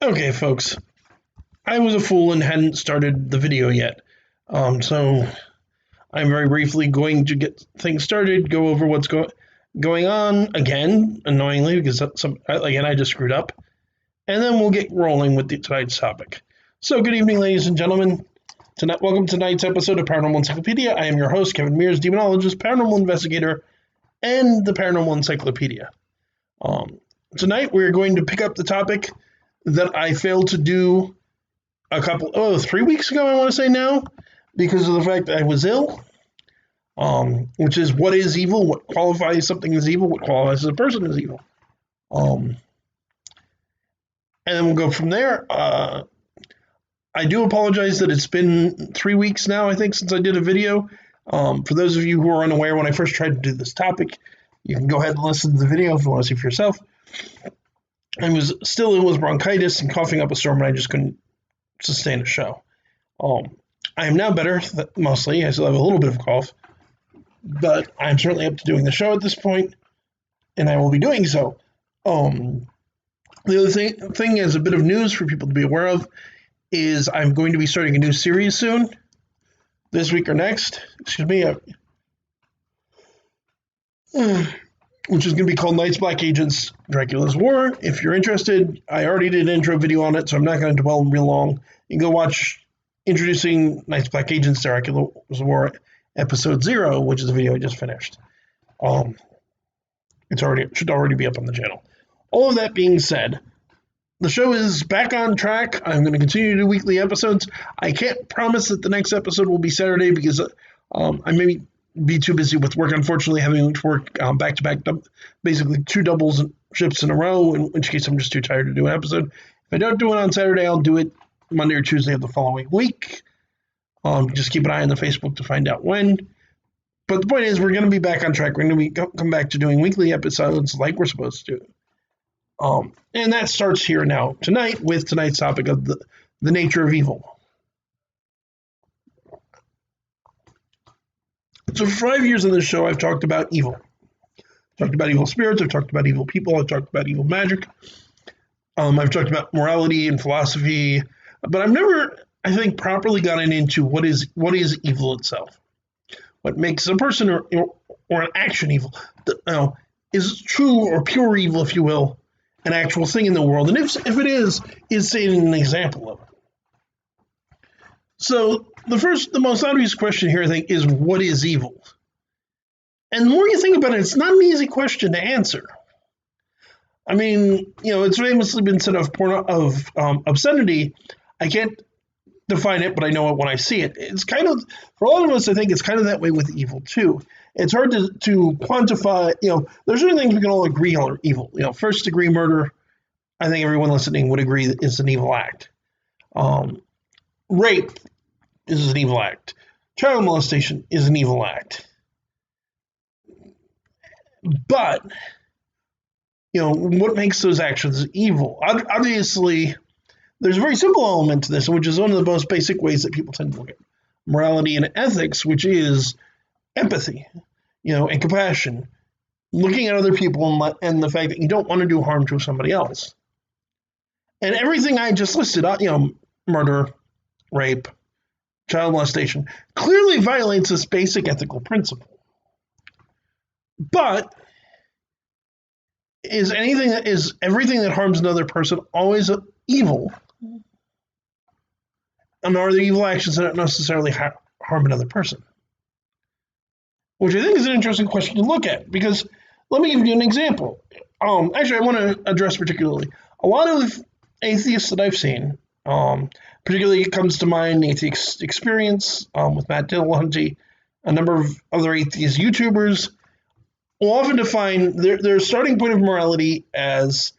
Okay, folks, I was a fool and hadn't started the video yet. So I'm very briefly going to get things started, go over what's going on again, annoyingly, because again I just screwed up, and then we'll get rolling with tonight's topic. So, good evening, ladies and gentlemen. Welcome to tonight's episode of Paranormal Encyclopedia. I am your host, Kevin Mears, demonologist, paranormal investigator, and the Paranormal Encyclopedia. Tonight we're going to pick up the topic that I failed to do 3 weeks ago, I want to say now, because of the fact that I was ill, which is what is evil, what qualifies something as evil, what qualifies a person as evil. And then we'll go from there. I do apologize that it's been 3 weeks now, I think, since I did a video. For those of you who are unaware, when I first tried to do this topic, you can go ahead and listen to the video if you want to see for yourself. I was still ill with bronchitis and coughing up a storm, and I just couldn't sustain a show. I am now better, mostly. I still have a little bit of a cough, but I'm certainly up to doing the show at this point, and I will be doing so. The other thing as a bit of news for people to be aware of is I'm going to be starting a new series soon, this week or next, which is going to be called Knights, Black Agents, Dracula's War. If you're interested, I already did an intro video on it, so I'm not going to dwell real long. You can go watch Introducing Knights, Black Agents, Dracula's War, Episode 0, which is the video I just finished. It should already be up on the channel. All of that being said, the show is back on track. I'm going to continue to do weekly episodes. I can't promise that the next episode will be Saturday because I may be too busy with work, unfortunately, having to work back-to-back, basically 2 doubles shifts in a row, in which case I'm just too tired to do an episode. If I don't do it on Saturday, I'll do it Monday or Tuesday of the following week. Just keep an eye on the Facebook to find out when. But the point is, we're going to be back on track. We're going to come back to doing weekly episodes like we're supposed to. And that starts here now tonight with tonight's topic of the nature of evil. So for 5 years on this show, I've talked about evil. I've talked about evil spirits. I've talked about evil people. I've talked about evil magic. I've talked about morality and philosophy, but I've never, I think, properly gotten into what is evil itself. What makes a person or an action evil? Is true or pure evil, if you will, an actual thing in the world? And if it is it an example of it? So the most obvious question here, I think, is what is evil? And the more you think about it, it's not an easy question to answer. I mean, it's famously been said of obscenity. I can't define it, but I know it when I see it. It's kind of, for a lot of us, I think it's kind of that way with evil too. It's hard to quantify. There's certain things we can all agree are evil. First degree murder, I think everyone listening would agree that is an evil act. Rape is an evil act. Child molestation is an evil act. But what makes those actions evil? Obviously, there's a very simple element to this, which is one of the most basic ways that people tend to look at morality and ethics, which is empathy, and compassion, looking at other people and the fact that you don't want to do harm to somebody else. And everything I just listed, murder, rape, child molestation, clearly violates this basic ethical principle. But is everything that harms another person always evil? And are there evil actions that don't necessarily harm another person? Which I think is an interesting question to look at, because let me give you an example. Actually, I want to address particularly a lot of atheists that I've seen. Particularly, it comes to mind Atheist Experience with Matt Dillahunty, a number of other atheist YouTubers will often define their starting point of morality as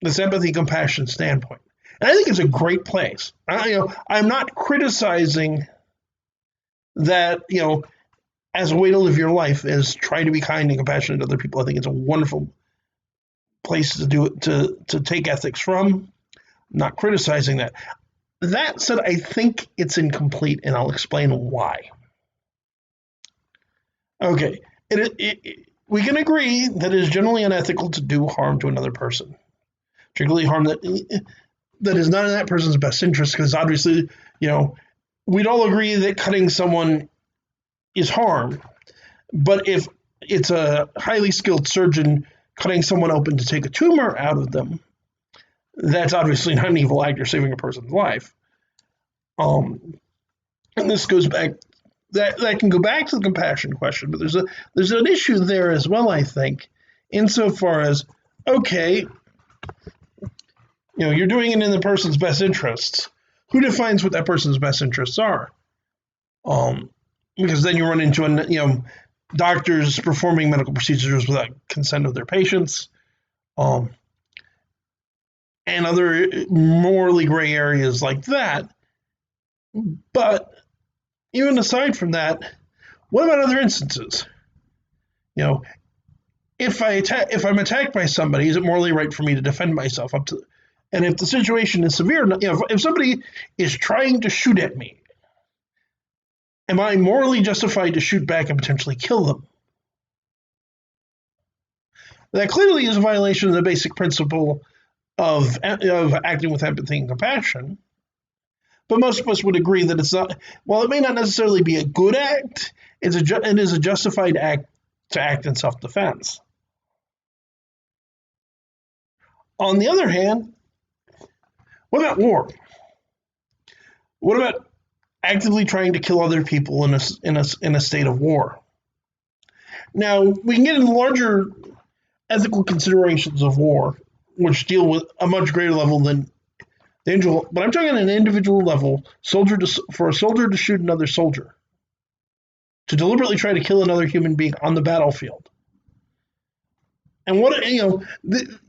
this empathy, compassion standpoint. And I think it's a great place. I'm not criticizing that, as a way to live your life is try to be kind and compassionate to other people. I think it's a wonderful place to do it, to take ethics from. I'm not criticizing that. That said, I think it's incomplete, and I'll explain why. Okay, we can agree that it is generally unethical to do harm to another person, particularly harm that that is not in that person's best interest, because obviously, we'd all agree that cutting someone is harm. But if it's a highly skilled surgeon cutting someone open to take a tumor out of them, that's obviously not an evil act. You're saving a person's life. And this goes back, that can go back to the compassion question, but there's an issue there as well, I think, insofar as, okay, you're doing it in the person's best interests. Who defines what that person's best interests are? Because then you run into doctors performing medical procedures without consent of their patients, and other morally gray areas like that. But even aside from that, what about other instances? If I'm attacked by somebody, is it morally right for me to defend myself and if the situation is severe, if somebody is trying to shoot at me, am I morally justified to shoot back and potentially kill them? That clearly is a violation of the basic principle of acting with empathy and compassion. But most of us would agree that it's not, while it may not necessarily be a good act, it is a justified act to act in self-defense. On the other hand, what about war? What about actively trying to kill other people in a state of war? Now, we can get into larger ethical considerations of war, which deal with a much greater level than the individual, but I'm talking on an individual level, for a soldier to shoot another soldier, to deliberately try to kill another human being on the battlefield. And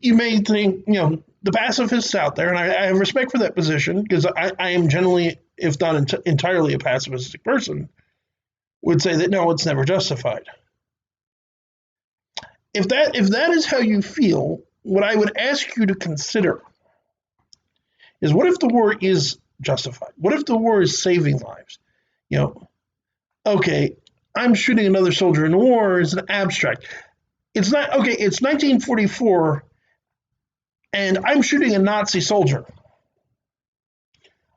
you may think, the pacifists out there, and I have respect for that position, because I am generally, if not entirely, a pacifistic person, would say that no, it's never justified. If that is how you feel, what I would ask you to consider is, what if the war is justified? What if the war is saving lives? Okay, I'm shooting another soldier in the war is an abstract. It's not, okay, it's 1944, and I'm shooting a Nazi soldier.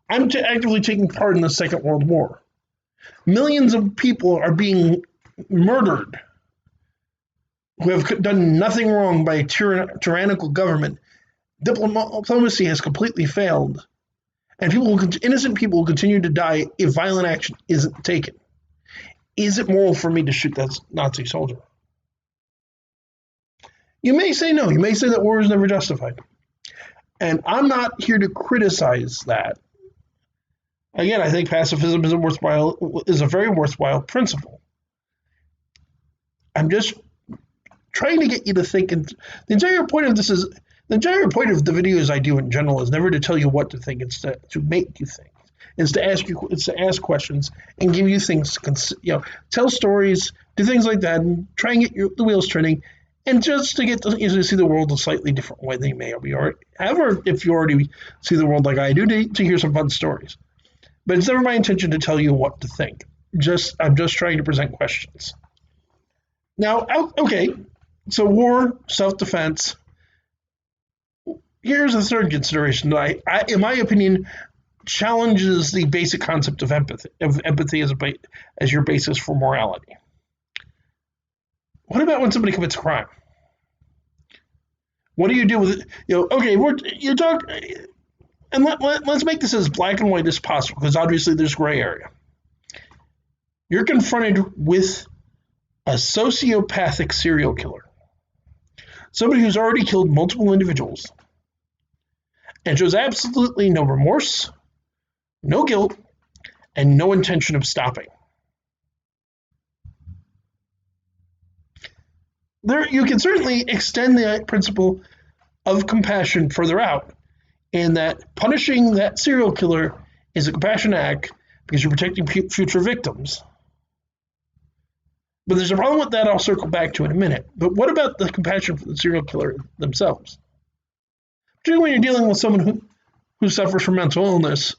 I'm actively taking part in the Second World War. Millions of people are being murdered who have done nothing wrong by a tyrannical government. Diplomacy has completely failed, and innocent people will continue to die if violent action isn't taken. Is it moral for me to shoot that Nazi soldier? You may say no. You may say that war is never justified. And I'm not here to criticize that. Again, I think pacifism is a very worthwhile principle. I'm just trying to get you to think, and the entire point of the videos I do in general is never to tell you what to think. It's to make you think. It's to ask questions and give you things to tell stories, do things like that, and try and get the wheels turning, and just to get to see the world a slightly different way than you may have, or if you already see the world like I do, to hear some fun stories. But it's never my intention to tell you what to think. I'm just trying to present questions. Now, okay, so war, self-defense. Here's a third consideration that in my opinion, challenges the basic concept of empathy as your basis for morality. What about when somebody commits a crime? What do you do with it? Okay, you're talking, and let's make this as black and white as possible, because obviously there's gray area. You're confronted with a sociopathic serial killer, somebody who's already killed multiple individuals, and shows absolutely no remorse, no guilt, and no intention of stopping. You can certainly extend the principle of compassion further out, in that punishing that serial killer is a compassion act because you're protecting future victims. But there's a problem with that I'll circle back to in a minute. But what about the compassion for the serial killer themselves? Particularly when you're dealing with someone who suffers from mental illness,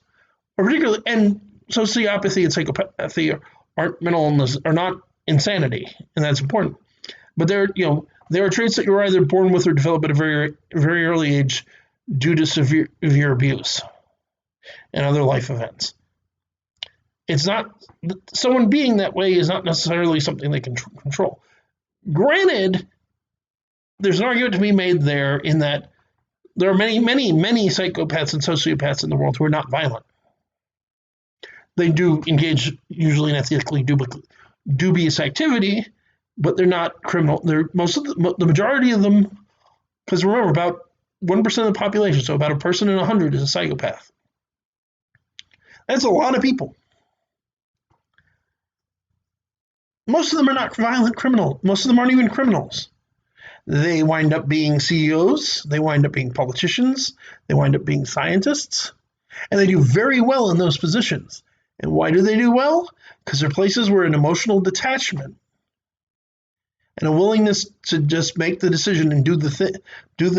and sociopathy and psychopathy aren't mental illness, are not insanity, and that's important. But there are traits that you're either born with or develop at a very, very early age due to severe abuse and other life events. It's not someone being that way is not necessarily something they can control. Granted, there's an argument to be made there in that there are many psychopaths and sociopaths in the world who are not violent. They do engage usually in ethically dubious activity, but they're not criminal. They're the majority of them, because remember, about 1% of the population, so about a person in 100 is a psychopath. That's a lot of people. Most of them are not violent criminals. Most of them aren't even criminals. They wind up being CEOs. They wind up being politicians. They wind up being scientists. And they do very well in those positions. And why do they do well? Because they're places where an emotional detachment and a willingness to just make the decision and do the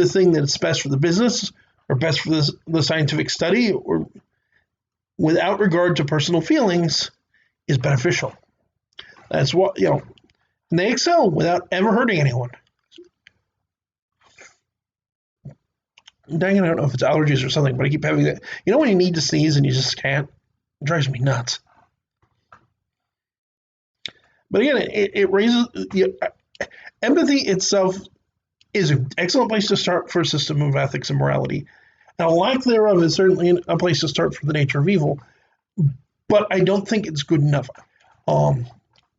thing that's best for the business or best for the scientific study or without regard to personal feelings is beneficial. That's what, and they excel without ever hurting anyone. Dang it, I don't know if it's allergies or something, but I keep having that. You know when you need to sneeze and you just can't? It drives me nuts. But again, it raises empathy itself is an excellent place to start for a system of ethics and morality. And a lack thereof is certainly a place to start for the nature of evil, but I don't think it's good enough.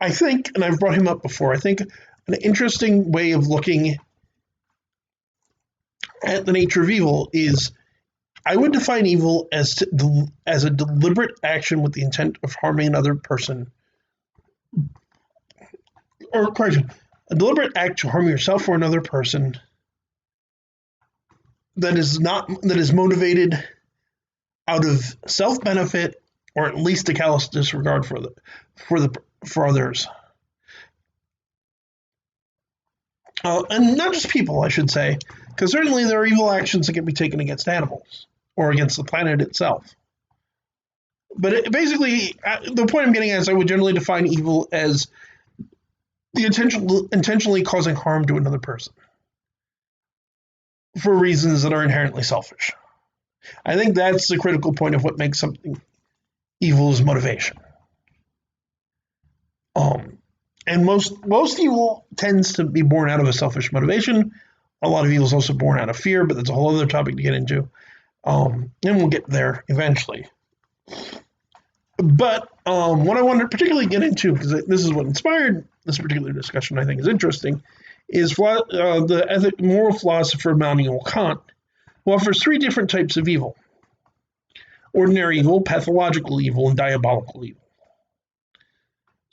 I think, and I've brought him up before, I think an interesting way of looking at the nature of evil is I would define evil as a deliberate action with the intent of harming another person. Or, correction, a deliberate act to harm yourself or another person that is motivated out of self-benefit or at least a callous disregard for others. And not just people, I should say, because certainly there are evil actions that can be taken against animals or against the planet itself. But basically, the point I'm getting at is I would generally define evil as the intentionally causing harm to another person for reasons that are inherently selfish. I think that's the critical point of what makes something evil is motivation. And most evil tends to be born out of a selfish motivation. A lot of evil is also born out of fear, but that's a whole other topic to get into. And we'll get there eventually. But what I wanted to particularly get into, because this is what inspired this particular discussion, I think is interesting, is the moral philosopher Immanuel Kant, who offers three different types of evil: ordinary evil, pathological evil, and diabolical evil.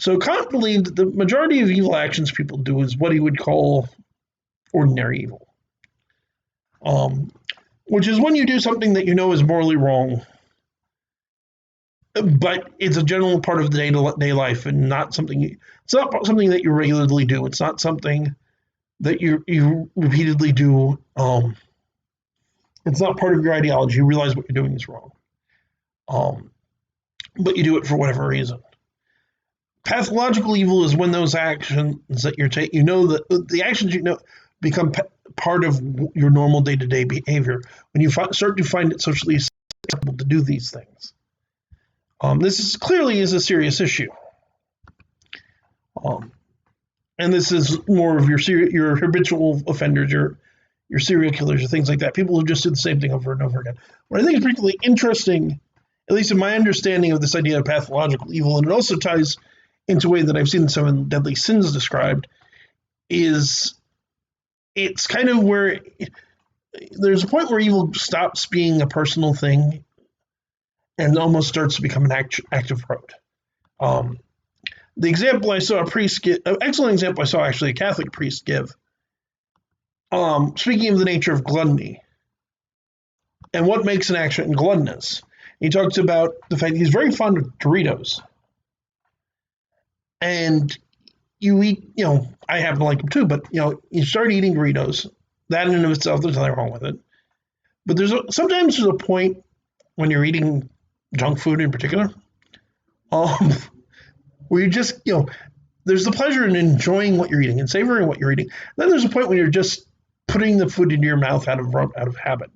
So Kant believed that the majority of evil actions people do is what he would call ordinary evil, which is when you do something that you know is morally wrong, but it's a general part of the day-to-day life and not something. It's not something that you regularly do. It's not something that you repeatedly do. It's not part of your ideology. You realize what you're doing is wrong, but you do it for whatever reason. Pathological evil is when those actions that you're taking, that the actions become part of your normal day-to-day behavior. When you start to find it socially acceptable to do these things. This clearly is a serious issue. And this is more of your habitual offenders, your serial killers, or things like that. People who just do the same thing over and over again. What I think is particularly interesting, at least in my understanding of this idea of pathological evil, and it also ties into a way that I've seen some of the deadly sins described, is it's kind of where there's a point where evil stops being a personal thing and almost starts to become an act of rote. The example I saw a priest give, an excellent example I saw actually a Catholic priest give, speaking of the nature of gluttony and what makes an action gluttonous. He talks about the fact he's very fond of Doritos. And you eat, I happen to like them too, but, you start eating Doritos. That in and of itself, there's nothing wrong with it. But sometimes there's a point when you're eating junk food in particular, where you just, there's the pleasure in enjoying what you're eating and savoring what you're eating. Then there's a point when you're just putting the food into your mouth out of habit.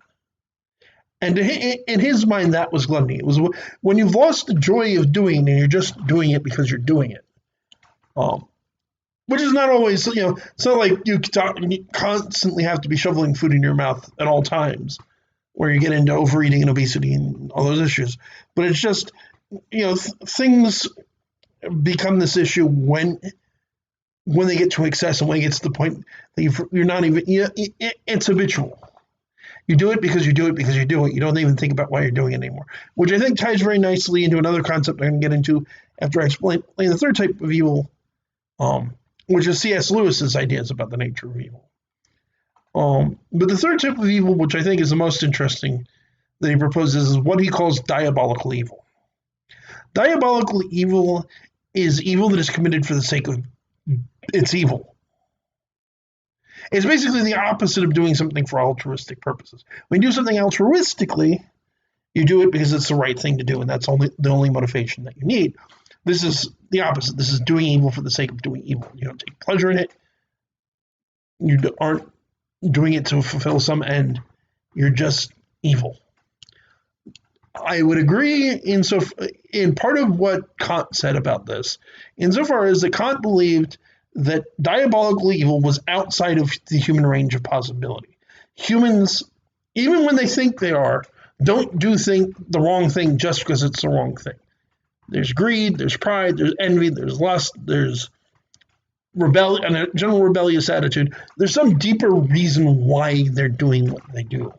And in his mind, that was gluttony. It was when you've lost the joy of doing and you're just doing it because you're doing it. Which is not always, it's not like you constantly have to be shoveling food in your mouth at all times, where you get into overeating and obesity and all those issues. But it's just, things become this issue when they get to excess and when it gets to the point that you're not even, it's habitual. You do it because you do it because you do it. You don't even think about why you're doing it anymore, which I think ties very nicely into another concept I'm going to get into after I explain the third type of evil, which is C.S. Lewis's ideas about the nature of evil. But the third type of evil, which I think is the most interesting that he proposes, is what he calls diabolical evil. Diabolical evil is evil that is committed for the sake of it's evil. It's basically the opposite of doing something for altruistic purposes. When you do something altruistically, you do it because it's the right thing to do, and that's the only motivation that you need. This is the opposite. This is doing evil for the sake of doing evil. You don't take pleasure in it. You aren't doing it to fulfill some end. You're just evil. I would agree in part of what Kant said about this, insofar as that Kant believed that diabolical evil was outside of the human range of possibility. Humans, even when they think they are, don't do the wrong thing just because it's the wrong thing. There's greed, there's pride, there's envy, there's lust, there's rebellion, and a general rebellious attitude. There's some deeper reason why they're doing what they do.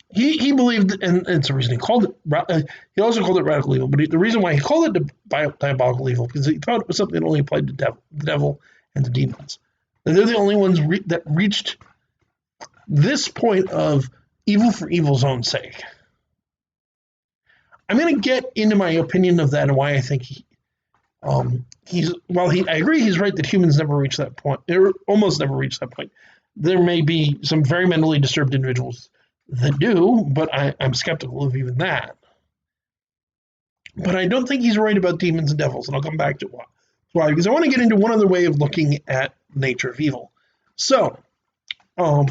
He believed, and it's the reason he called it, he also called it radical evil, but the reason why he called it diabolical evil, because he thought it was something that only applied to the devil and to demons. And they're the only ones that reached this point of evil for evil's own sake. I'm going to get into my opinion of that and why I think I agree he's right that humans never reach that point, or almost never reach that point. There may be some very mentally disturbed individuals that do, but I'm skeptical of even that. But I don't think he's right about demons and devils, and I'll come back to why, because I want to get into one other way of looking at the nature of evil. So, a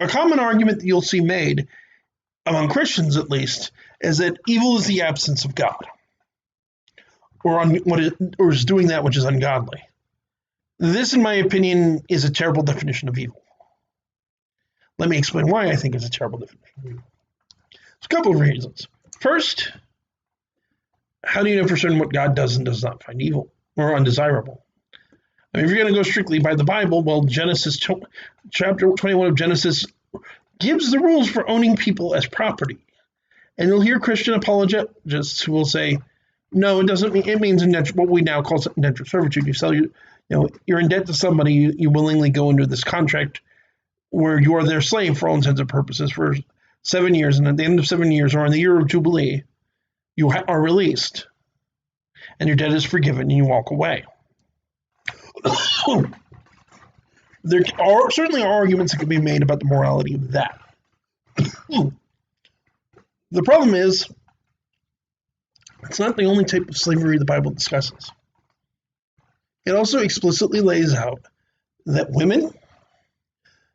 common argument that you'll see made, among Christians at least, is that evil is the absence of God, or is doing that which is ungodly. This, in my opinion, is a terrible definition of evil. Let me explain why I think it's a terrible definition of evil. There's a couple of reasons. First, how do you know for certain what God does and does not find evil or undesirable? I mean, if you're going to go strictly by the Bible, well, Genesis chapter 21 of Genesis gives the rules for owning people as property. And you'll hear Christian apologists who will say, no, it doesn't mean, it means what we now call indentured servitude. You're in debt to somebody, you willingly go into this contract where you are their slave for all intents and purposes for 7 years, and at the end of 7 years, or in the year of Jubilee, you are released, and your debt is forgiven, and you walk away. There are certainly arguments that can be made about the morality of that. The problem is, it's not the only type of slavery the Bible discusses. It also explicitly lays out that women,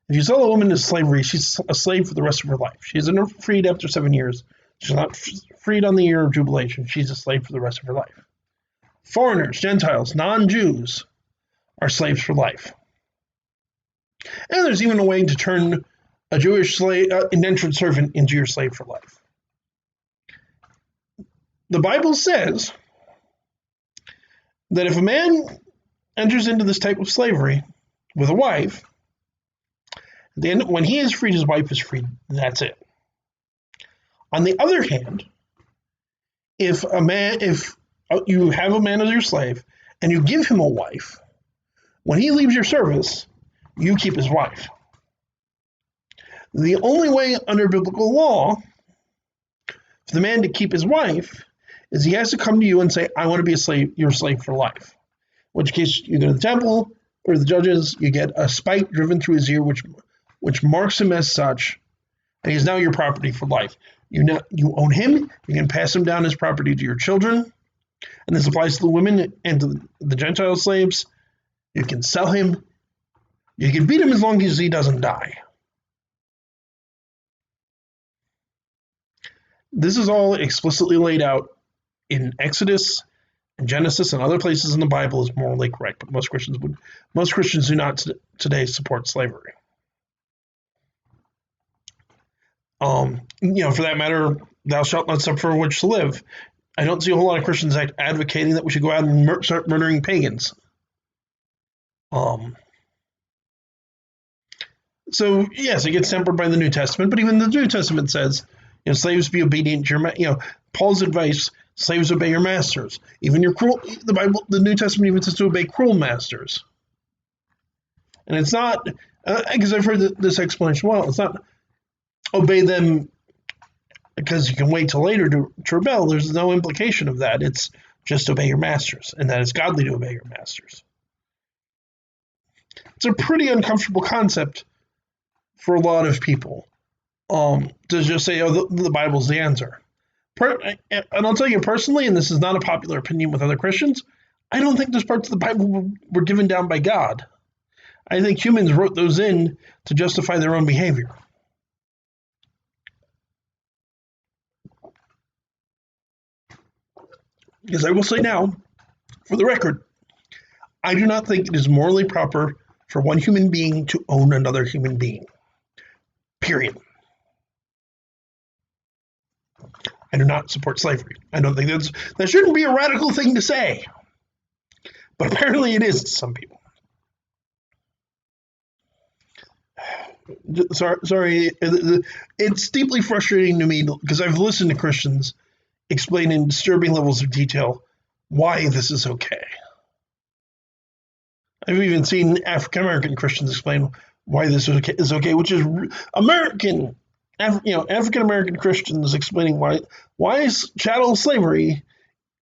if you sell a woman to slavery, she's a slave for the rest of her life. She isn't freed after 7 years. She's not freed on the year of jubilation. She's a slave for the rest of her life. Foreigners, Gentiles, non-Jews are slaves for life. And there's even a way to turn a Jewish slave, indentured servant into your slave for life. The Bible says that if a man enters into this type of slavery with a wife, then when he is freed, his wife is freed. That's it. On the other hand, if you have a man as your slave and you give him a wife, when he leaves your service, you keep his wife. The only way under biblical law for the man to keep his wife is he has to come to you and say, I want to be a slave, your slave for life. In which case you go to the temple or the judges, you get a spike driven through his ear, which marks him as such, and he's now your property for life. You own him, you can pass him down as property to your children, and this applies to the women and to the Gentile slaves. You can sell him, you can beat him as long as he doesn't die. This is all explicitly laid out in Exodus and Genesis and other places in the Bible is morally correct, but most Christians do not today support slavery. For that matter, thou shalt not suffer for which to live. I don't see a whole lot of Christians advocating that we should go out and start murdering pagans. So yes, it gets tempered by the New Testament, but even the New Testament says, slaves be obedient to your Paul's advice: slaves obey your masters. Even the New Testament even says to obey cruel masters. And it's not because I've heard this explanation. Well, it's not obey them because you can wait till later to rebel. There's no implication of that. It's just obey your masters, and that it's godly to obey your masters. It's a pretty uncomfortable concept for a lot of people to just say, oh, the Bible's the answer. And I'll tell you personally, and this is not a popular opinion with other Christians, I don't think those parts of the Bible were given down by God. I think humans wrote those in to justify their own behavior. Because I will say now, for the record, I do not think it is morally proper for one human being to own another human being. Period. I do not support slavery. I don't think that shouldn't be a radical thing to say. But apparently it is to some people. Sorry, it's deeply frustrating to me because I've listened to Christians explain in disturbing levels of detail why this is okay. I've even seen African American Christians explain why this is okay, which is African American Christians explaining why chattel slavery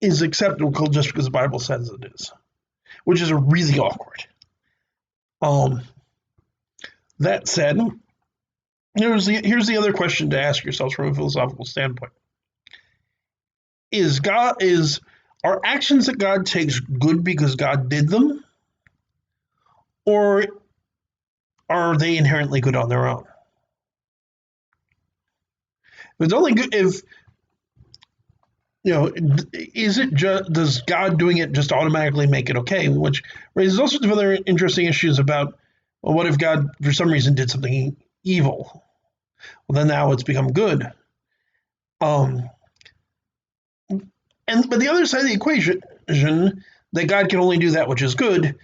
is acceptable just because the Bible says it is, which is really awkward. That said, here's the other question to ask yourselves from a philosophical standpoint: are actions that God takes good because God did them, or are they inherently good on their own? If it's only good if does God doing it just automatically make it okay? Which raises all sorts of other interesting issues about, well, what if God for some reason did something evil? Well, then now it's become good. But the other side of the equation, that God can only do that which is good,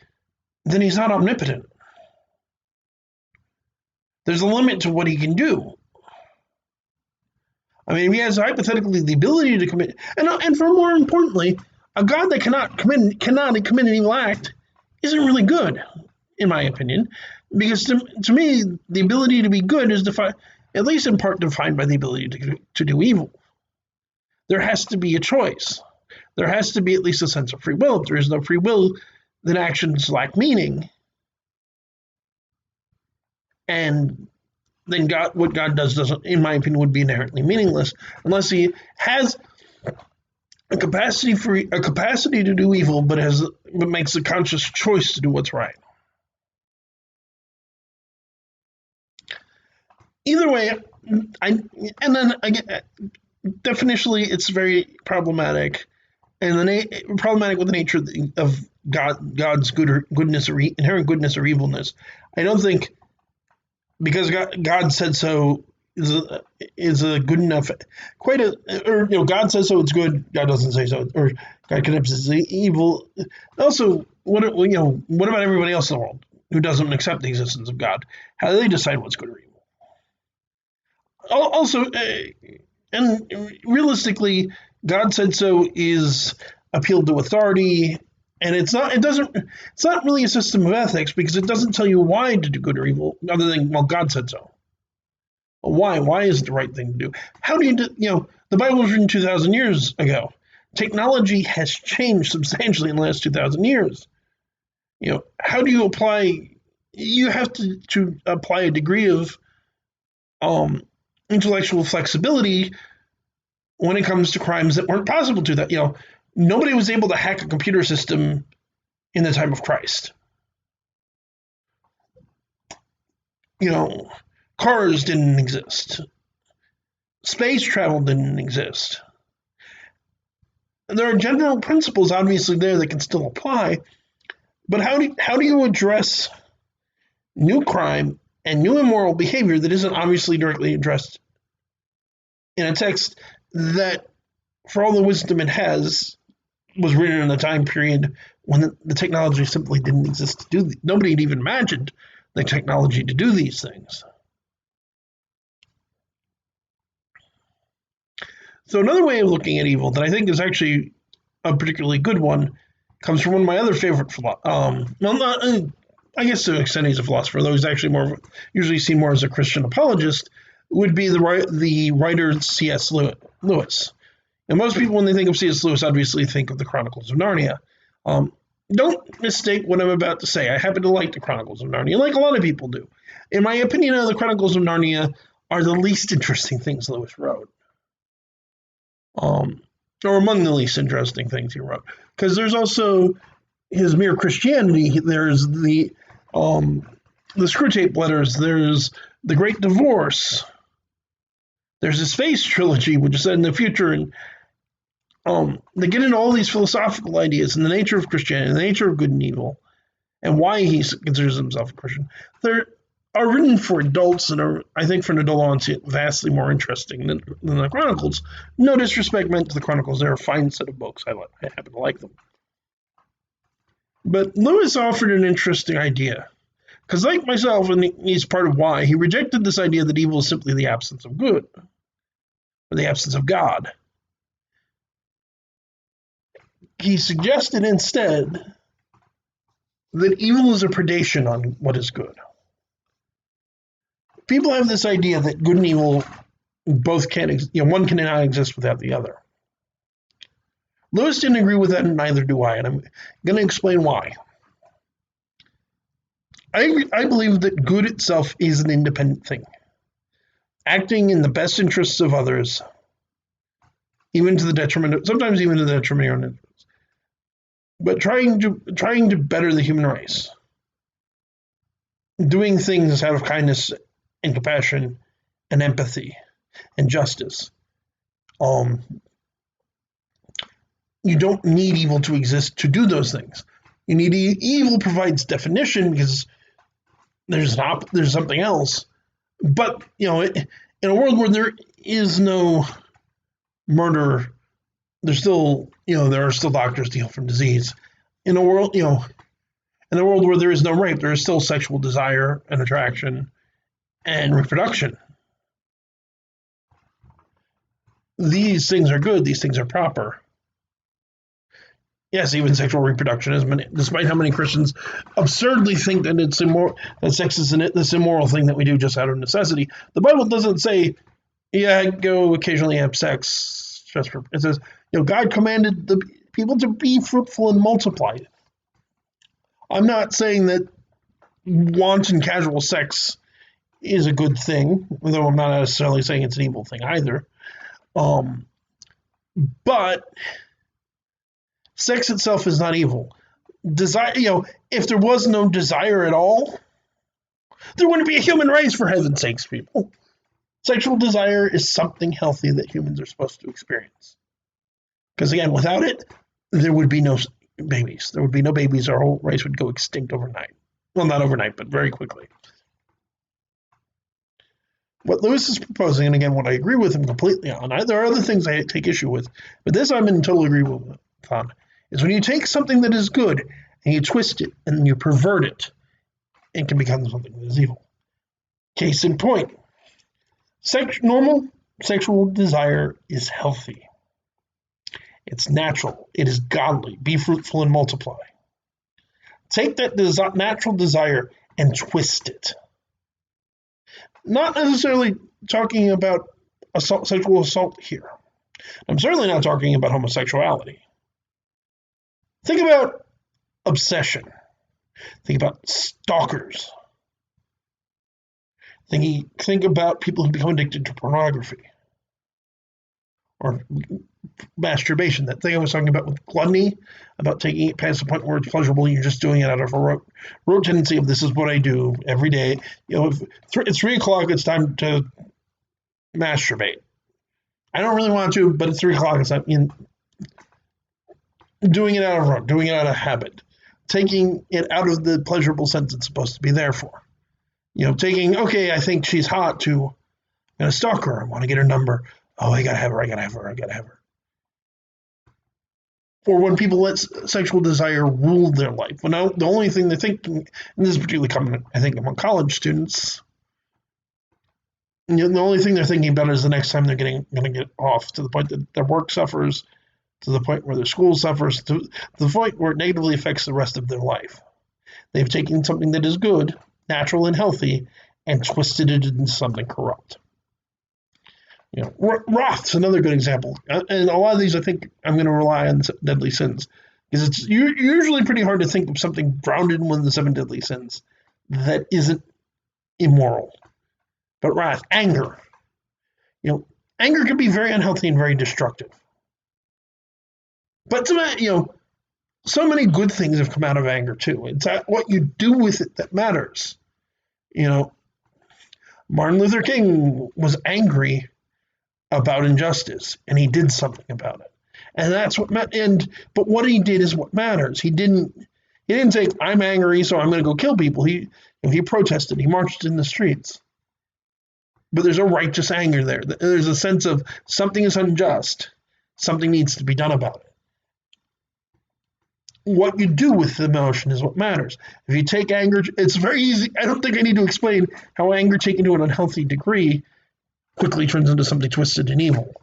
then he's not omnipotent. There's a limit to what he can do. I mean, if he has hypothetically the ability to commit, and for more importantly, a God that cannot commit an evil act isn't really good, in my opinion, because to me, the ability to be good is defined, at least in part, defined by the ability to do evil. There has to be a choice. There has to be at least a sense of free will. If there is no free will, then actions lack meaning. And then what God does doesn't, in my opinion, would be inherently meaningless unless he has a capacity to do evil, but makes a conscious choice to do what's right. Either way, definitionally, it's very problematic, and problematic with the nature of God's goodness or inherent goodness or evilness. I don't think, because God said so is a good enough, God says so, it's good. God doesn't say so, or God condemns as evil. Also, what about everybody else in the world who doesn't accept the existence of God? How do they decide what's good or evil? Also, and realistically, God said so is appealed to authority, and it's not really a system of ethics because it doesn't tell you why to do good or evil, other than, well, God said so. Why? Why is it the right thing to do? How do the Bible was written 2,000 years ago. Technology has changed substantially in the last 2,000 years. How do you apply? You have to apply a degree of intellectual flexibility when it comes to crimes that weren't possible to that. Nobody was able to hack a computer system in the time of Christ. Cars didn't exist. space travel didn't exist. And there are general principles obviously there that can still apply, but how do you address new crime and new immoral behavior that isn't obviously directly addressed in a text that, for all the wisdom it has, was written in a time period when the technology simply didn't exist to do. Nobody had even imagined the technology to do these things. So another way of looking at evil that I think is actually a particularly good one comes from one of my other favorite I guess to an extent he's a philosopher, though he's actually usually seen more as a Christian apologist, would be the writer C.S. Lewis. And most people, when they think of C.S. Lewis, obviously think of the Chronicles of Narnia. Don't mistake what I'm about to say. I happen to like the Chronicles of Narnia, like a lot of people do. In my opinion, the Chronicles of Narnia are the least interesting things Lewis wrote. Or among the least interesting things he wrote. Because there's also his Mere Christianity, there's the Screwtape Letters, there's The Great Divorce, there's the Space Trilogy, which is set in the future, and they get into all these philosophical ideas and the nature of Christianity, the nature of good and evil, and why he considers himself a Christian. They're written for adults and are, I think, for an adult audience, vastly more interesting than the Chronicles. No disrespect meant to the Chronicles. They're a fine set of books. I happen to like them. But Lewis offered an interesting idea. Because like myself, and he's part of why, he rejected this idea that evil is simply the absence of good, or the absence of God. He suggested instead that evil is a predation on what is good. People have this idea that good and evil both can't, one cannot exist without the other. Lewis didn't agree with that, and neither do I, and I'm going to explain why. I believe that good itself is an independent thing, acting in the best interests of others, even to the detriment, sometimes even to the detriment of your own interests, but trying to better the human race, doing things out of kindness and compassion and empathy and justice. You don't need evil to exist to do those things. You need evil provides definition because there's something else. But in a world where there is no murder, there's still there are still doctors to heal from disease. In a world where there is no rape, there is still sexual desire and attraction and reproduction. These things are good. These things are proper. Yes, even sexual reproduction is, despite how many Christians absurdly think that it's immoral, that sex is this immoral thing that we do just out of necessity. The Bible doesn't say, go occasionally have sex. It says, God commanded the people to be fruitful and multiply. I'm not saying that wanton casual sex is a good thing, though I'm not necessarily saying it's an evil thing either. But sex itself is not evil. Desire, if there was no desire at all, there wouldn't be a human race, for heaven's sakes, people. Sexual desire is something healthy that humans are supposed to experience. Because again, without it, there would be no babies. There would be no babies. Our whole race would go extinct overnight. Well, not overnight, but very quickly. What Lewis is proposing, and again, what I agree with him completely on, there are other things I take issue with, but this I'm in total agreement on, is when you take something that is good and you twist it and you pervert it, it can become something that is evil. Case in point, normal sexual desire is healthy. It's natural. It is godly. Be fruitful and multiply. Take that natural desire and twist it. Not necessarily talking about sexual assault here. I'm certainly not talking about homosexuality. Think about obsession. Think about stalkers. Think about people who become addicted to pornography or masturbation. That thing I was talking about with gluttony, about taking it past the point where it's pleasurable, you're just doing it out of a rote tendency of this is what I do every day. If it's 3 o'clock, it's time to masturbate. I don't really want to, but it's 3 o'clock. It's not doing it out of run, doing it out of habit, taking it out of the pleasurable sense it's supposed to be there for. Taking, okay, I think she's hot, to I'm gonna stalk her. I want to get her number. Oh, I gotta have her. I gotta have her. I gotta have her. Or when people let sexual desire rule their life. Well, now the only thing they're thinking, and this is particularly common, I think, among college students, the only thing they're thinking about is the next time they're going to get off, to the point that their work suffers, to the point where their school suffers, to the point where it negatively affects the rest of their life. They've taken something that is good, natural, and healthy, and twisted it into something corrupt. Roth's another good example. And a lot of these, I think, I'm going to rely on deadly sins, because it's usually pretty hard to think of something grounded in one of the 7 deadly sins that isn't immoral. But wrath, anger. Anger can be very unhealthy and very destructive. But so many good things have come out of anger too. It's what you do with it that matters. Martin Luther King was angry about injustice, and he did something about it, and that's what but what he did is what matters. He didn't say, I'm angry, so I'm going to go kill people. He protested. He marched in the streets. But there's a righteous anger there. There's a sense of something is unjust. Something needs to be done about it. What you do with the emotion is what matters. If you take anger, it's very easy. I don't think I need to explain how anger taken to an unhealthy degree quickly turns into something twisted and evil.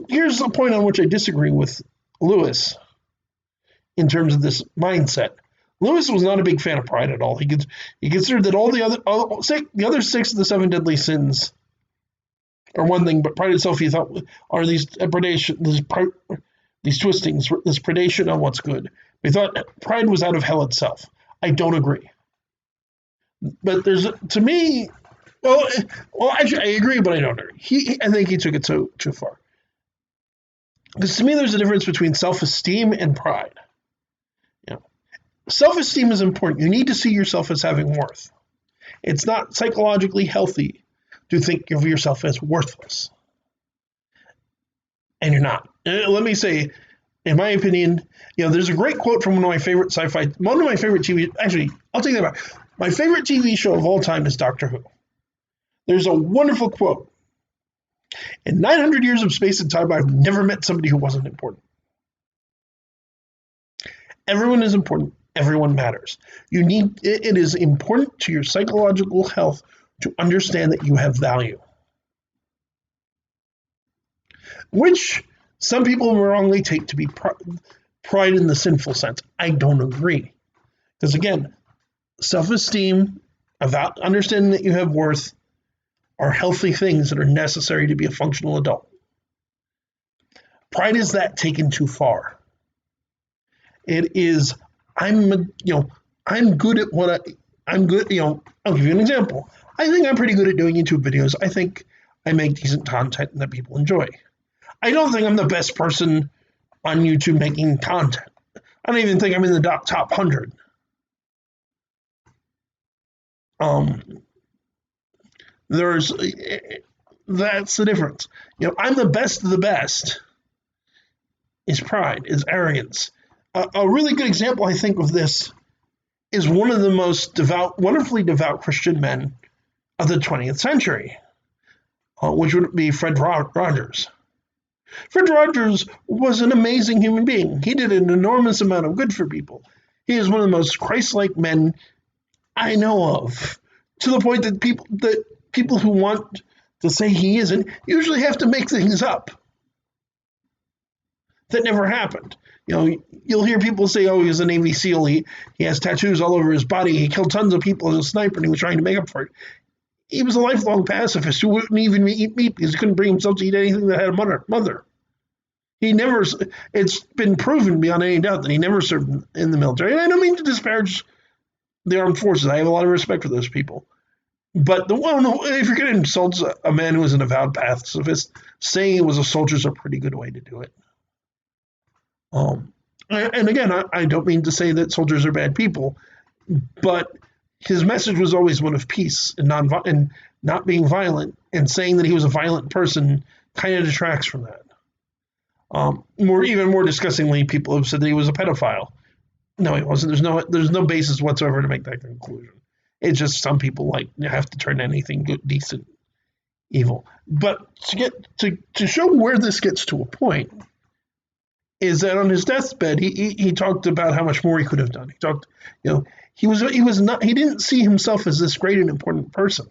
Here's the point on which I disagree with Lewis in terms of this mindset. Lewis was not a big fan of pride at all. He considered that all the other 6 of the 7 deadly sins are one thing, but pride itself, he thought, are these predation, these twistings, this predation on what's good. He thought pride was out of hell itself. I don't agree. But to me, actually, I agree, but I don't agree. I think he took it too far. Because to me, there's a difference between self-esteem and pride. Self-esteem is important. You need to see yourself as having worth. It's not psychologically healthy to think of yourself as worthless. And you're not. Let me say, in my opinion, there's a great quote from one of my favorite TV, actually, I'll take that back. My favorite TV show of all time is Doctor Who. There's a wonderful quote. In 900 years of space and time, I've never met somebody who wasn't important. Everyone is important. Everyone matters. It is important to your psychological health to understand that you have value. Which some people wrongly take to be pride in the sinful sense. I don't agree. Because again, self-esteem, about understanding that you have worth, are healthy things that are necessary to be a functional adult. Pride is that taken too far. It is, I'm good at what I'm good. I'll give you an example. I think I'm pretty good at doing YouTube videos. I think I make decent content that people enjoy. I don't think I'm the best person on YouTube making content. I don't even think I'm in the top 100. That's the difference. I'm the best of the best. Is pride, is arrogance. A really good example, I think, of this is one of the most wonderfully devout Christian men of the 20th century, which would be Fred Rogers. Fred Rogers was an amazing human being. He did an enormous amount of good for people. He is one of the most Christ-like men I know of, to the point that people who want to say he isn't usually have to make things up. That never happened. You'll hear people say, oh, he was a Navy SEAL. He has tattoos all over his body. He killed tons of people as a sniper, and he was trying to make up for it. He was a lifelong pacifist who wouldn't even eat meat because he couldn't bring himself to eat anything that had a mother. It's been proven beyond any doubt that he never served in the military. And I don't mean to disparage the armed forces. I have a lot of respect for those people. But if you're going to insult a man who is an avowed pacifist, saying he was a soldier is a pretty good way to do it. And again, I don't mean to say that soldiers are bad people, but his message was always one of peace and not being violent, and saying that he was a violent person kind of detracts from that. Even more disgustingly, people have said that he was a pedophile. No, he wasn't. There's no basis whatsoever to make that conclusion. It's just some people have to turn anything good, decent, evil. But to show where this gets to a point is that on his deathbed, he talked about how much more he could have done. He talked, he he didn't see himself as this great and important person.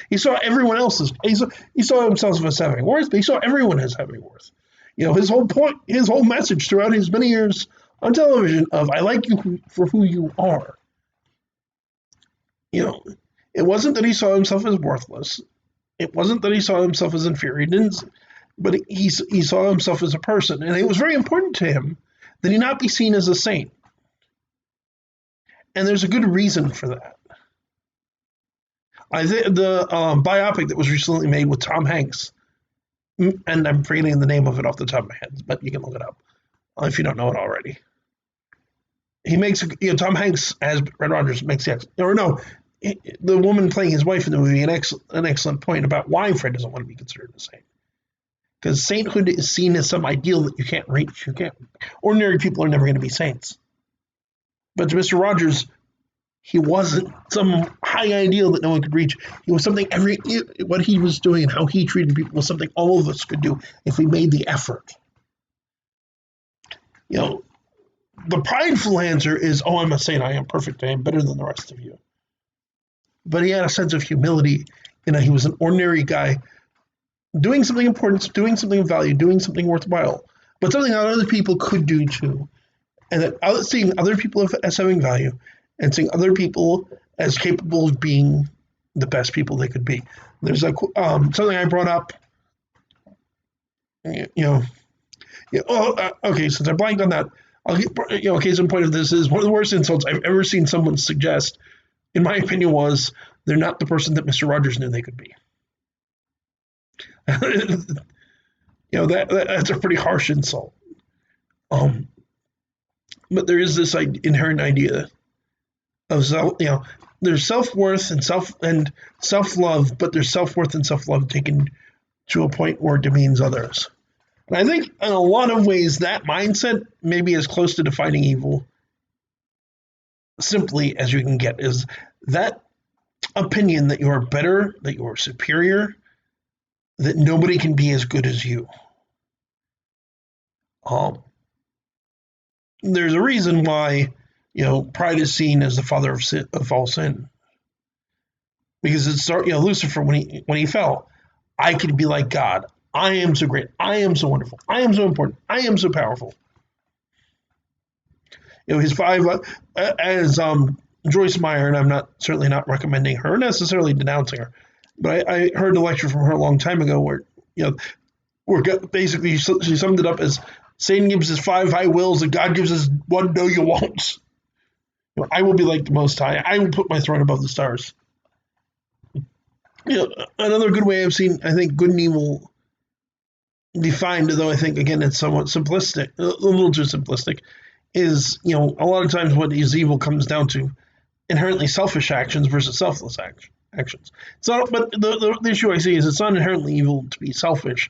He saw everyone else's. He saw himself as having worth, but he saw everyone as having worth. His whole point, his whole message throughout his many years on television of "I like you for who you are." It wasn't that he saw himself as worthless. It wasn't that he saw himself as inferior. He didn't, but he saw himself as a person, and it was very important to him that he not be seen as a saint. And there's a good reason for that. I think the biopic that was recently made with Tom Hanks, and I'm forgetting the name of it off the top of my head, but you can look it up if you don't know it already. He makes, Tom Hanks as Red Rogers makes the woman playing his wife in the movie an excellent point about why Fred doesn't want to be considered a saint. Because sainthood is seen as some ideal that you can't reach. Ordinary people are never going to be saints. But to Mr. Rogers, he wasn't some high ideal that no one could reach. He was something what he was doing and how he treated people was something all of us could do if we made the effort. The prideful answer is, "Oh, I'm a saint. I am perfect. I am better than the rest of you." But he had a sense of humility. He was an ordinary guy doing something important, doing something of value, doing something worthwhile, but something that other people could do too. And that seeing other people as having value and seeing other people as capable of being the best people they could be. There's something I brought up, okay, since I blanked on that, I'll get, case in point of this is one of the worst insults I've ever seen someone suggest, in my opinion, was they're not the person that Mr. Rogers knew they could be. That's a pretty harsh insult. But there is this inherent idea of there's self-worth and self-love, but there's self-worth and self-love taken to a point where it demeans others. And I think in a lot of ways that mindset may be as close to defining evil simply as you can get, is that opinion that you are better, that you are superior, that nobody can be as good as you. There's a reason why pride is seen as the father of all sin, because it's Lucifer when he fell, I could be like God. I am so great. I am so wonderful. I am so important. I am so powerful. His five as Joyce Meyer, and I'm certainly not recommending her, necessarily denouncing her, but I heard a lecture from her a long time ago where basically she summed it up as Satan gives us 5 I wills and God gives us 1 no you won't. I will be like the Most High. I will put my throne above the stars. Another good way I've seen, I think, good and evil defined, though I think again it's somewhat simplistic, a little too simplistic, is a lot of times what is evil comes down to inherently selfish actions versus selfless actions. So, but the issue I see is it's not inherently evil to be selfish,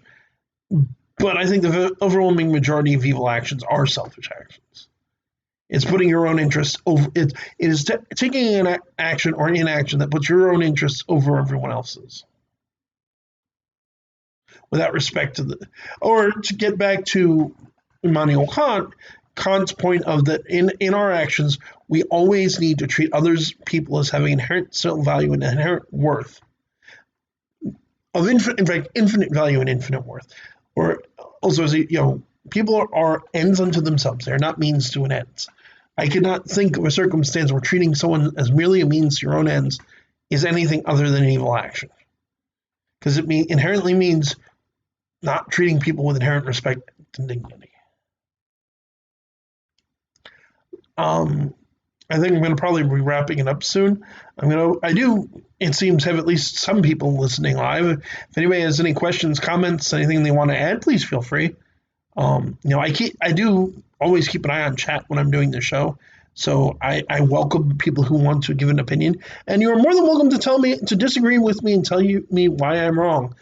but I think the overwhelming majority of evil actions are selfish actions. It's putting your own interests over. It is taking an action or inaction that puts your own interests over everyone else's, without respect to or to get back to Immanuel Kant's point of that in our actions, we always need to treat people as having inherent self-value and inherent worth, of infinite value and infinite worth. Or also, people are ends unto themselves. They're not means to an end. I cannot think of a circumstance where treating someone as merely a means to your own ends is anything other than an evil action. Because it inherently means not treating people with inherent respect and dignity. I think I'm going to probably be wrapping it up soon. It seems, have at least some people listening live. If anybody has any questions, comments, anything they want to add, please feel free. I do always keep an eye on chat when I'm doing the show. So I welcome people who want to give an opinion, and you are more than welcome to tell me to disagree with me and tell me why I'm wrong.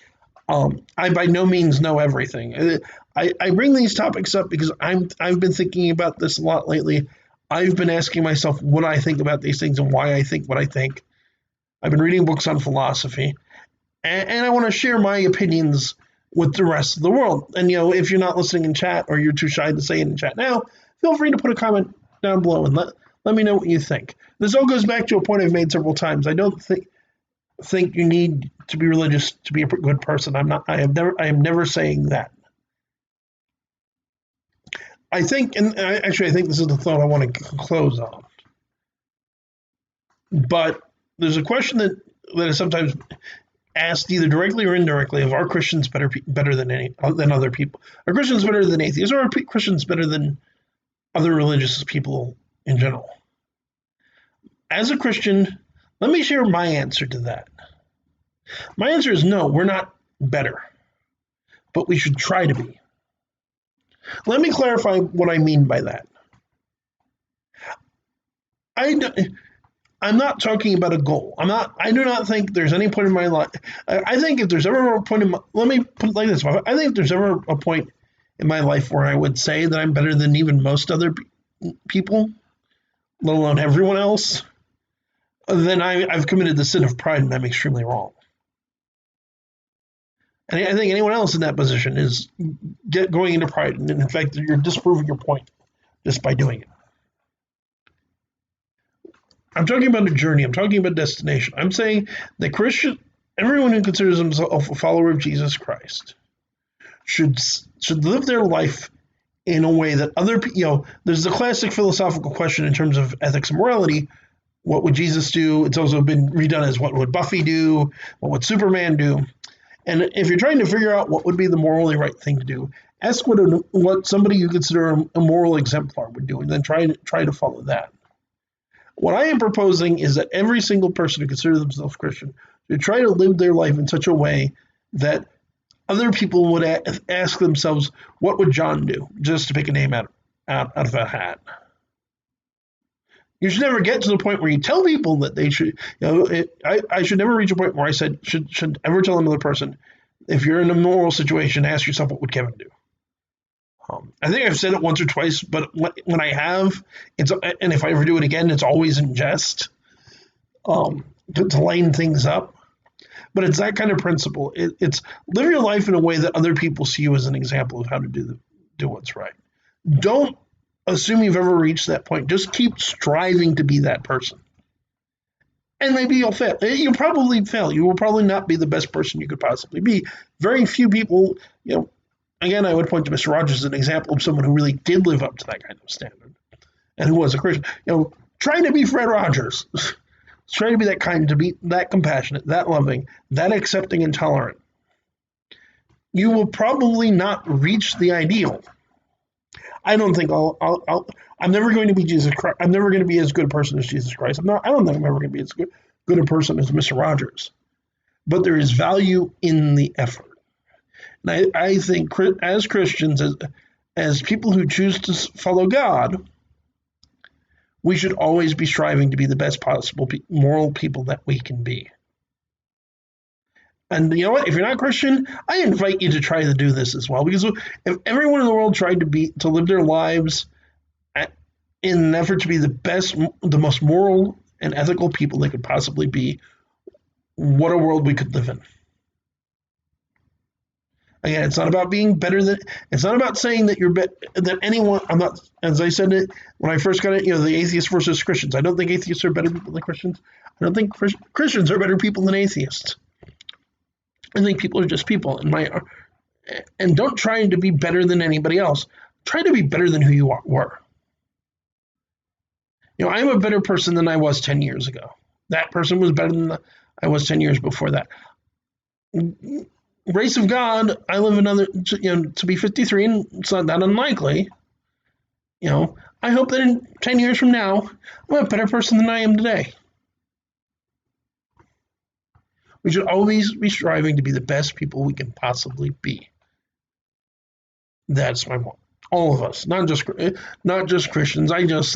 I by no means know everything. I bring these topics up because I've been thinking about this a lot lately. I've been asking myself what I think about these things and why I think what I think. I've been reading books on philosophy, and I want to share my opinions with the rest of the world. And if you're not listening in chat or you're too shy to say it in chat now, feel free to put a comment down below and let me know what you think. This all goes back to a point I've made several times. I don't think you need to be religious to be a good person. I'm not. I am never saying that. I think, and I think this is the thought I want to close on. But there's a question that is sometimes asked either directly or indirectly: of are Christians better than other people? Are Christians better than atheists, or are Christians better than other religious people in general? As a Christian, let me share my answer to that. My answer is no, we're not better, but we should try to be. Let me clarify what I mean by that. I'm not talking about a goal. I do not think there's any point in my life. I think if there's ever a point let me put it like this. I think if there's ever a point in my life where I would say that I'm better than even most other people, let alone everyone else, then I've committed the sin of pride and I'm extremely wrong. And I think anyone else in that position is going into pride. And in fact, you're disproving your point just by doing it. I'm talking about a journey. I'm talking about destination. I'm saying that everyone who considers himself a follower of Jesus Christ should live their life in a way that there's the classic philosophical question in terms of ethics and morality. What would Jesus do? It's also been redone as what would Buffy do? What would Superman do? And if you're trying to figure out what would be the morally right thing to do, ask what somebody you consider a moral exemplar would do, and then try to follow that. What I am proposing is that every single person who considers themselves Christian should try to live their life in such a way that other people would ask themselves, what would John do? Just to pick a name out of a hat. You should never get to the point where you tell people that they should, I should never reach a point where I said, should ever tell another person, if you're in a moral situation, ask yourself, what would Kevin do? I think I've said it once or twice, but when I have, and if I ever do it again, it's always in jest to lighten things up. But it's that kind of principle. It's live your life in a way that other people see you as an example of how to do what's right. Don't assume you've ever reached that point. Just keep striving to be that person. And maybe you'll fail. You'll probably fail. You will probably not be the best person you could possibly be. Very few people, again, I would point to Mr. Rogers as an example of someone who really did live up to that kind of standard and who was a Christian. Try to be Fred Rogers. Try to be that kind, to be that compassionate, that loving, that accepting and tolerant. You will probably not reach the ideal. I don't think I'm never going to be Jesus Christ. I'm never going to be as good a person as Jesus Christ. I don't think I'm ever going to be as good a person as Mr. Rogers. But there is value in the effort. And I think as Christians, as people who choose to follow God, we should always be striving to be the best possible moral people that we can be. And you know what? If you're not Christian, I invite you to try to do this as well. Because if everyone in the world tried to live their lives in an effort to be the most moral and ethical people they could possibly be, what a world we could live in. Again, it's not about being better than. It's not about saying that you're than anyone. I'm not. As I said it when I first got it. The atheists versus Christians. I don't think atheists are better people than Christians. I don't think Christians are better people than atheists. I think people are just people. And don't try to be better than anybody else. Try to be better than who you were. I'm a better person than I was 10 years ago. That person was better than I was 10 years before that. Grace of God, I live to be 53, and it's not that unlikely. I hope that in 10 years from now, I'm a better person than I am today. We should always be striving to be the best people we can possibly be. That's my point. All of us, not just Christians. I just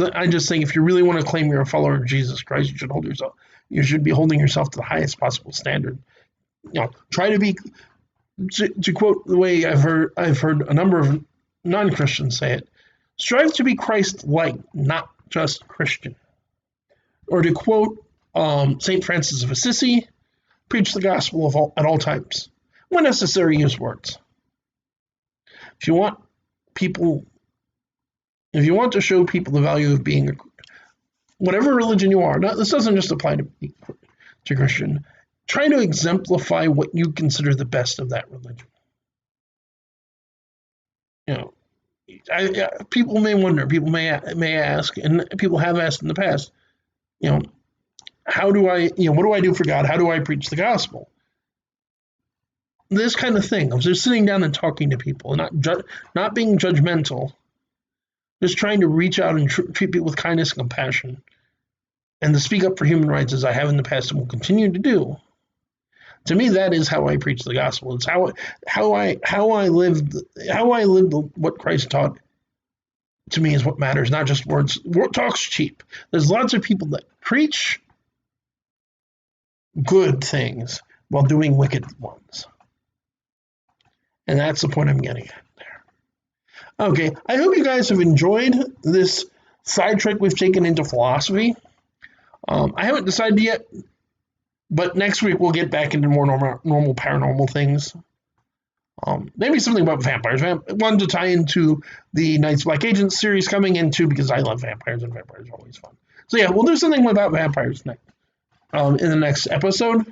think if you really want to claim you're a follower of Jesus Christ, you should be holding yourself to the highest possible standard. Try to be, to quote the way I've heard a number of non-Christians say it, strive to be Christ-like, not just Christian. Or to quote Saint Francis of Assisi, preach the gospel at all times. When necessary, use words. If you want to show people the value of being whatever religion you are, this doesn't just apply to Christian, try to exemplify what you consider the best of that religion. People may wonder, people may ask, and people have asked in the past, how do I, what do I do for God? How do I preach the gospel? This kind of thing of just sitting down and talking to people, and not being judgmental, just trying to reach out and treat people with kindness and compassion, and to speak up for human rights as I have in the past and will continue to do. To me, that is how I preach the gospel. It's how I lived what Christ taught. To me, is what matters, not just words. Talk's cheap. There's lots of people that preach good things while doing wicked ones, and that's the point I'm getting at there. Okay, I hope you guys have enjoyed this sidetrack we've taken into philosophy. I haven't decided yet, but next week we'll get back into more normal paranormal things. Maybe something about vampires. One, to tie into the Knights Black Agents series coming in, two, because I love vampires, and vampires are always fun. So yeah, we'll do something about vampires next, in the next episode.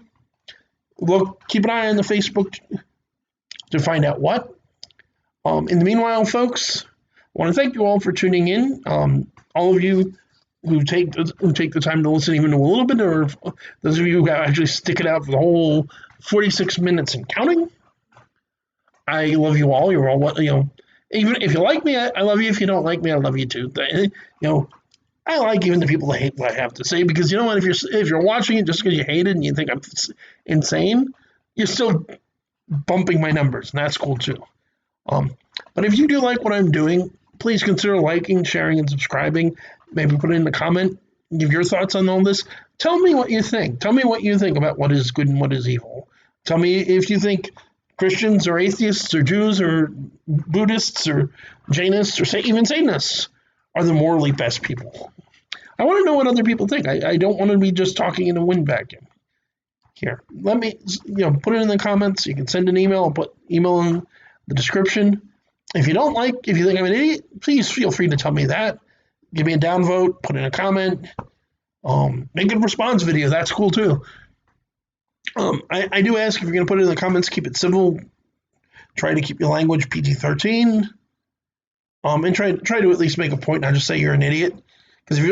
We'll keep an eye on the Facebook to find out what. In the meanwhile, folks, I want to thank you all for tuning in. All of you who take the time to listen even to a little bit, or those of you who actually stick it out for the whole 46 minutes and counting. I love you all. You're all, even if you like me, I love you. If you don't like me, I love you too. I like even the people that hate what I have to say, because you know what? If you're watching it just because you hate it and you think I'm insane, you're still bumping my numbers, and that's cool too. But if you do like what I'm doing, please consider liking, sharing, and subscribing. Maybe put it in a comment. Give your thoughts on all this. Tell me what you think. Tell me what you think about what is good and what is evil. Tell me if you think Christians or atheists or Jews or Buddhists or Jainists or even Satanists are the morally best people. I want to know what other people think. I don't want to be just talking in a wind vacuum. Here, let me put it in the comments. You can send an email. I'll put email in the description. If you think I'm an idiot, please feel free to tell me that. Give me a downvote. Put in a comment. Make a response video. That's cool too. I do ask, if you're going to put it in the comments, keep it civil. Try to keep your language PG-13. And try to at least make a point, not just say you're an idiot. Because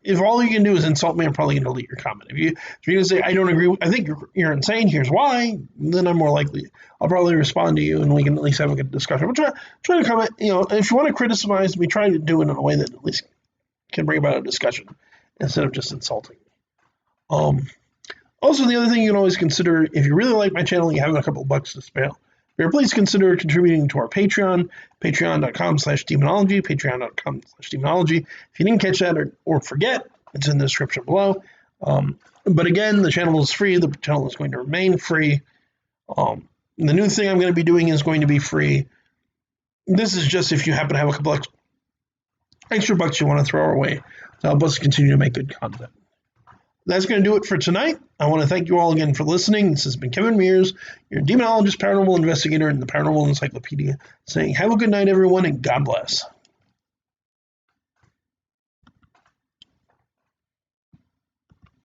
if all you can do is insult me, I'm probably going to delete your comment. If you're going to say, I don't agree, I think you're insane, here's why, then I'm more likely, I'll probably respond to you, and we can at least have a good discussion. But try to comment, if you want to criticize me, try to do it in a way that at least can bring about a discussion instead of just insulting me. Also, the other thing you can always consider, if you really like my channel and you have a couple of bucks to spare, please consider contributing to our Patreon, patreon.com/demonology, patreon.com/demonology. If you didn't catch that or forget, it's in the description below. But again, the channel is free. The channel is going to remain free. The new thing I'm going to be doing is going to be free. This is just if you happen to have a couple extra bucks you want to throw our way to help us continue to make good content. That's going to do it for tonight. I want to thank you all again for listening. This has been Kevin Mears, your demonologist, paranormal investigator, and the Paranormal Encyclopedia, saying have a good night, everyone, and God bless.